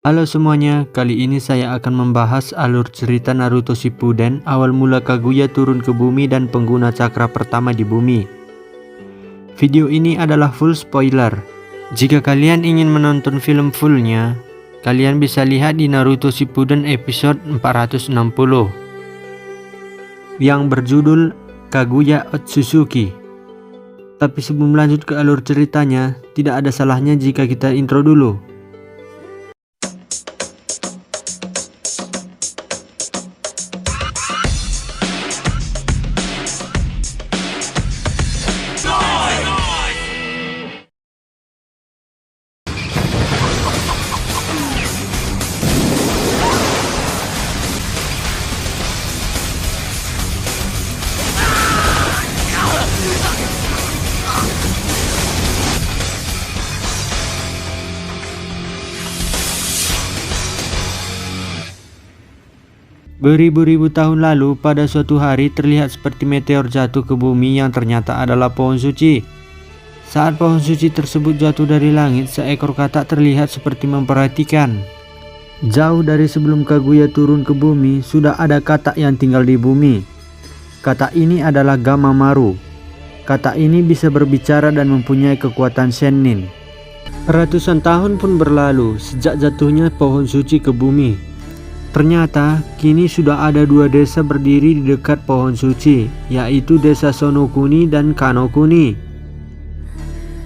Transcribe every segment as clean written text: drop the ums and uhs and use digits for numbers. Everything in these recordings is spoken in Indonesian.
Halo semuanya, kali ini saya akan membahas alur cerita Naruto Shippuden, awal mula Kaguya turun ke bumi dan pengguna cakra pertama di bumi. Video ini adalah full spoiler. Jika kalian ingin menonton film fullnya, kalian bisa lihat di Naruto Shippuden episode 460 yang berjudul Kaguya Otsutsuki. Tapi sebelum lanjut ke alur ceritanya, tidak ada salahnya jika kita intro dulu. Beribu-ribu tahun lalu, pada suatu hari terlihat seperti meteor jatuh ke bumi yang ternyata adalah pohon suci. Saat pohon suci tersebut jatuh dari langit, seekor katak terlihat seperti memperhatikan. Jauh dari sebelum Kaguya turun ke bumi, sudah ada katak yang tinggal di bumi. Katak ini adalah Gamamaru. Katak ini bisa berbicara dan mempunyai kekuatan Sennin. Ratusan tahun pun berlalu sejak jatuhnya pohon suci ke bumi. Ternyata kini sudah ada dua desa berdiri di dekat pohon suci, yaitu desa Sonokuni dan Kanokuni.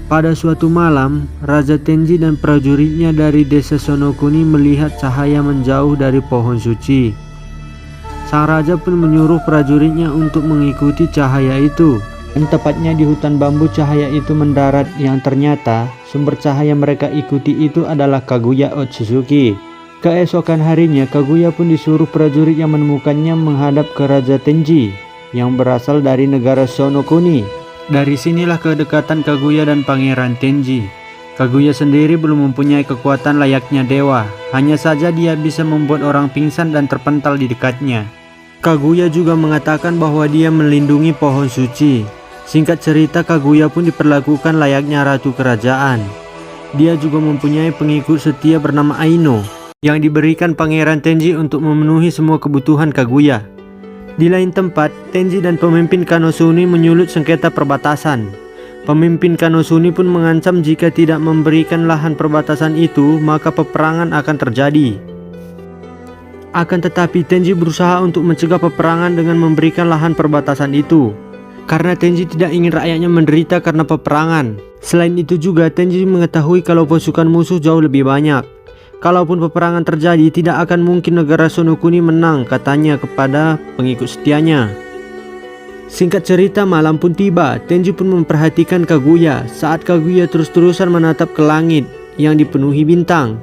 Pada suatu malam, Raja Tenji dan prajuritnya dari desa Sonokuni melihat cahaya menjauh dari pohon suci. Sang raja pun menyuruh prajuritnya untuk mengikuti cahaya itu. Dan tepatnya di hutan bambu cahaya itu mendarat, yang ternyata sumber cahaya mereka ikuti itu adalah Kaguya Otsutsuki. Keesokan harinya, Kaguya pun disuruh prajurit yang menemukannya menghadap ke Raja Tenji yang berasal dari negara Sonokuni. Dari sinilah kedekatan Kaguya dan Pangeran Tenji. Kaguya sendiri belum mempunyai kekuatan layaknya dewa, hanya saja dia bisa membuat orang pingsan dan terpental di dekatnya. Kaguya juga mengatakan bahwa dia melindungi pohon suci. Singkat cerita, Kaguya pun diperlakukan layaknya ratu kerajaan. Dia juga mempunyai pengikut setia bernama Aino yang diberikan Pangeran Tenji untuk memenuhi semua kebutuhan Kaguya. Di lain tempat, Tenji dan pemimpin Konosuni menyulut sengketa perbatasan. Pemimpin Konosuni pun mengancam jika tidak memberikan lahan perbatasan itu, maka peperangan akan terjadi. Akan tetapi Tenji berusaha untuk mencegah peperangan dengan memberikan lahan perbatasan itu, karena Tenji tidak ingin rakyatnya menderita karena peperangan. Selain itu juga, Tenji mengetahui kalau pasukan musuh jauh lebih banyak. Kalaupun peperangan terjadi, tidak akan mungkin negara Sonokuni menang, katanya kepada pengikut setianya. Singkat cerita, malam pun tiba. Tenji pun memperhatikan Kaguya. Saat Kaguya terus-terusan menatap ke langit yang dipenuhi bintang,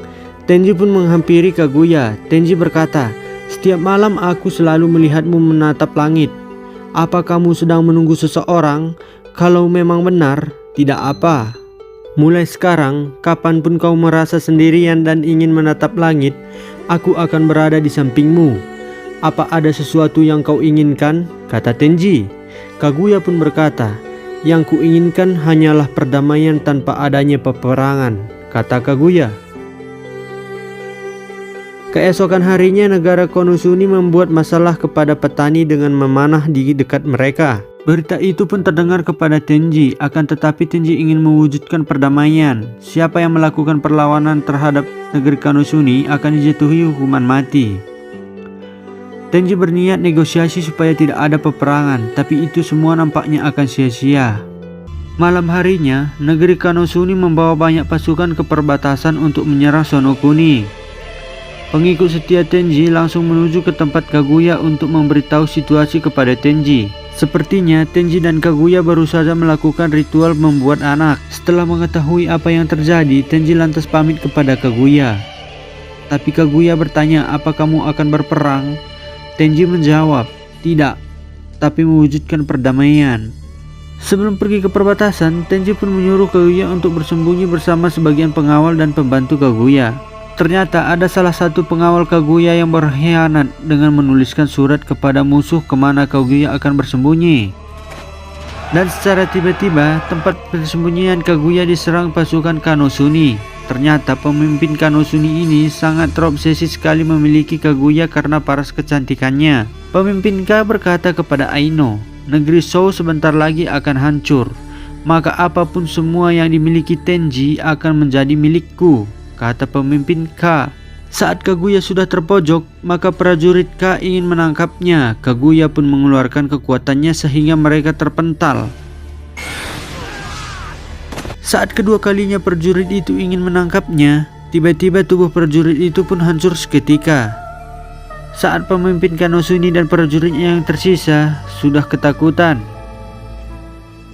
Tenji pun menghampiri Kaguya. Tenji berkata, "Setiap malam aku selalu melihatmu menatap langit. Apa kamu sedang menunggu seseorang? Kalau memang benar, tidak apa. Mulai sekarang, kapanpun kau merasa sendirian dan ingin menatap langit, aku akan berada di sampingmu. Apa ada sesuatu yang kau inginkan?" kata Tenji. Kaguya pun berkata, "Yang kuinginkan hanyalah perdamaian tanpa adanya peperangan," kata Kaguya. Keesokan harinya, negara Konosuni membuat masalah kepada petani dengan memanah di dekat mereka. Berita itu pun terdengar kepada Tenji, akan tetapi Tenji ingin mewujudkan perdamaian. Siapa yang melakukan perlawanan terhadap negeri Konosuni akan dijatuhi hukuman mati. Tenji berniat negosiasi supaya tidak ada peperangan, tapi itu semua nampaknya akan sia-sia. Malam harinya, negeri Konosuni membawa banyak pasukan ke perbatasan untuk menyerang Sonokuni. Pengikut setia Tenji langsung menuju ke tempat Kaguya untuk memberitahu situasi kepada Tenji. Sepertinya Tenji dan Kaguya baru saja melakukan ritual membuat anak. Setelah mengetahui apa yang terjadi, Tenji lantas pamit kepada Kaguya. Tapi Kaguya bertanya, "Apa kamu akan berperang?" Tenji menjawab, "Tidak, tapi mewujudkan perdamaian." Sebelum pergi ke perbatasan, Tenji pun menyuruh Kaguya untuk bersembunyi bersama sebagian pengawal dan pembantu Kaguya. Ternyata ada salah satu pengawal Kaguya yang berkhianat dengan menuliskan surat kepada musuh kemana Kaguya akan bersembunyi. Dan secara tiba-tiba tempat persembunyian Kaguya diserang pasukan Konosuni. Ternyata pemimpin Konosuni ini sangat terobsesi sekali memiliki Kaguya karena paras kecantikannya. Pemimpin K berkata kepada Aino, negeri Shou sebentar lagi akan hancur. Maka apapun semua yang dimiliki Tenji akan menjadi milikku, kata pemimpin K. Saat Kaguya sudah terpojok, maka prajurit K ingin menangkapnya. Kaguya pun mengeluarkan kekuatannya sehingga mereka terpental. Saat kedua kalinya prajurit itu ingin menangkapnya, tiba-tiba tubuh prajurit itu pun hancur seketika. Saat pemimpin Konosuni dan prajuritnya yang tersisa sudah ketakutan.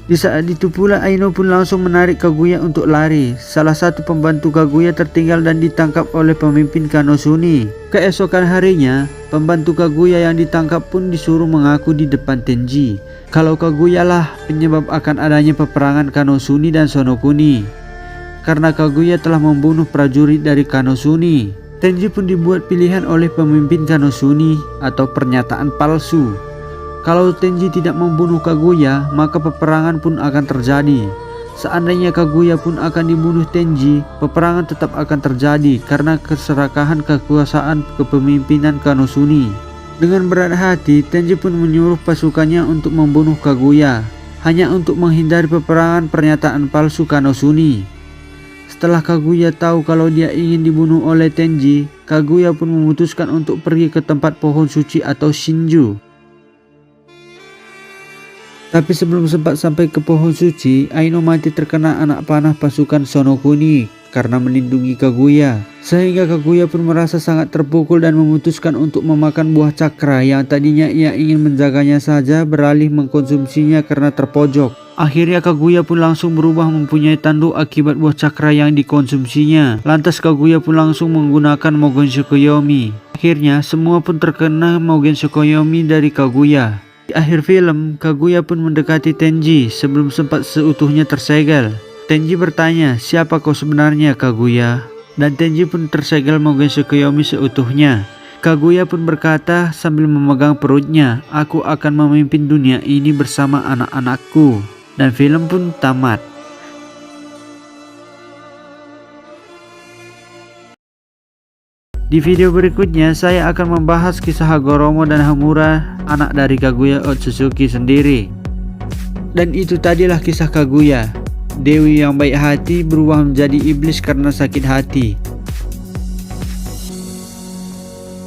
Di saat itu pula Aino pun langsung menarik Kaguya untuk lari. Salah satu pembantu Kaguya tertinggal dan ditangkap oleh pemimpin Konosuni. Keesokan harinya, pembantu Kaguya yang ditangkap pun disuruh mengaku di depan Tenji kalau Kaguya lah penyebab akan adanya peperangan Konosuni dan Shonokuni. Karena Kaguya telah membunuh prajurit dari Konosuni. Tenji pun dibuat pilihan oleh pemimpin Konosuni atau pernyataan palsu. Kalau Tenji tidak membunuh Kaguya, maka peperangan pun akan terjadi. Seandainya Kaguya pun akan dibunuh Tenji, peperangan tetap akan terjadi karena keserakahan kekuasaan kepemimpinan Konosuni. Dengan berat hati, Tenji pun menyuruh pasukannya untuk membunuh Kaguya, hanya untuk menghindari peperangan pernyataan palsu Konosuni. Setelah Kaguya tahu kalau dia ingin dibunuh oleh Tenji, Kaguya pun memutuskan untuk pergi ke tempat pohon suci atau Shinju. Tapi sebelum sempat sampai ke pohon suci, Aino mati terkena anak panah pasukan Shonokuni karena melindungi Kaguya. Sehingga Kaguya pun merasa sangat terpukul dan memutuskan untuk memakan buah cakra yang tadinya ia ingin menjaganya saja, beralih mengkonsumsinya karena terpojok. Akhirnya Kaguya pun langsung berubah mempunyai tanduk akibat buah cakra yang dikonsumsinya. Lantas Kaguya pun langsung menggunakan Mogen Tsukuyomi. Akhirnya semua pun terkena Mogen Tsukuyomi dari Kaguya. Di akhir film, Kaguya pun mendekati Tenji sebelum sempat seutuhnya tersegel. Tenji bertanya, siapa kau sebenarnya Kaguya? Dan Tenji pun tersegel Mogen Tsukuyomi seutuhnya. Kaguya pun berkata sambil memegang perutnya, aku akan memimpin dunia ini bersama anak-anakku. Dan film pun tamat. Di video berikutnya saya akan membahas kisah Hagoromo dan Hamura, anak dari Kaguya Otsutsuki sendiri. Dan itu tadilah kisah Kaguya, dewi yang baik hati berubah menjadi iblis karena sakit hati.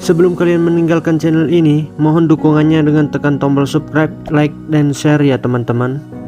Sebelum kalian meninggalkan channel ini, mohon dukungannya dengan tekan tombol subscribe, like, dan share ya teman-teman.